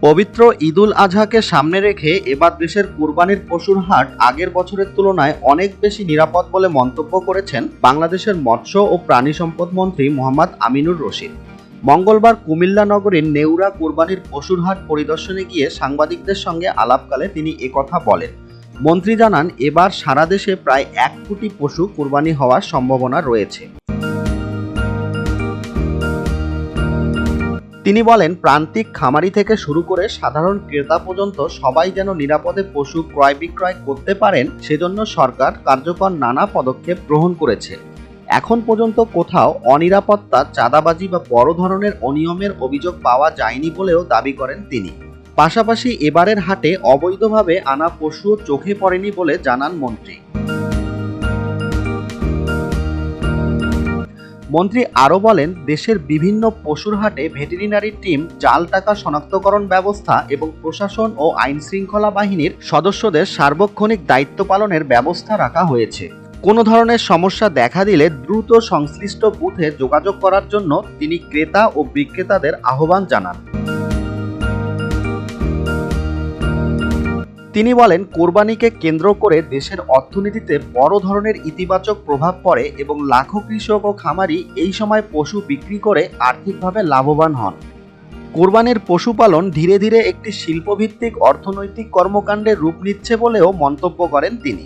পবিত্র ঈদুল আজহাকে সামনে রেখে এবার দেশের কুরবানির পশুর হাট আগের বছরের তুলনায় অনেক বেশি নিরাপদ বলে মন্তব্য করেছেন বাংলাদেশের মৎস্য ও প্রাণী সম্পদ মন্ত্রী মোহাম্মদ আমিনুর রশিদ। মঙ্গলবার কুমিল্লা নগরীর নেউরা কুরবানির পশুর হাট পরিদর্শনে গিয়ে সাংবাদিকদের সঙ্গে আলাপকালে তিনি একথা বলেন। মন্ত্রী জানান, এবার সারা দেশে প্রায় 1 কোটি পশু কুরবানি হওয়ার সম্ভাবনা রয়েছে। তিনি বলেন, প্রান্তিক খামারি থেকে শুরু করে সাধারণ ক্রেতা পর্যন্ত সবাই যেন নিরাপদে পশু ক্রয় বিক্রয় করতে পারেন, সেজন্য সরকার কার্যকর নানা পদক্ষেপ গ্রহণ করেছে। এখন পর্যন্ত কোথাও অনিরাপত্তা, চাঁদাবাজি বা বড় ধরনের অনিয়মের অভিযোগ পাওয়া যায়নি বলেও দাবি করেন তিনি। পাশাপাশি এবারের হাটে অবৈধভাবে আনা পশুও চোখে পড়েনি বলে জানান মন্ত্রী। মন্ত্রী আরও বলেন, দেশের বিভিন্ন পশুর হাটে ভেটেরিনারি টিম, জাল টাকা শনাক্তকরণ ব্যবস্থা এবং প্রশাসন ও আইন শৃঙ্খলা বাহিনীর সদস্যদের সার্বক্ষণিক দায়িত্ব পালনের ব্যবস্থা রাখা হয়েছে। কোনো ধরনের সমস্যা দেখা দিলে দ্রুত সংশ্লিষ্ট বুথে যোগাযোগ করার জন্য তিনি ক্রেতা ও বিক্রেতাদের আহ্বান জানান। তিনি বলেন, কোরবানিকে কেন্দ্র করে দেশের অর্থনীতিতে বড় ধরনের ইতিবাচক প্রভাব পড়ে এবং লাখো কৃষক ও খামারি এই সময় পশু বিক্রি করে আর্থিকভাবে লাভবান হন। কোরবানির পশুপালন ধীরে ধীরে একটি শিল্পভিত্তিক অর্থনৈতিক কর্মকাণ্ডের রূপ নিচ্ছে বলেও মন্তব্য করেন তিনি।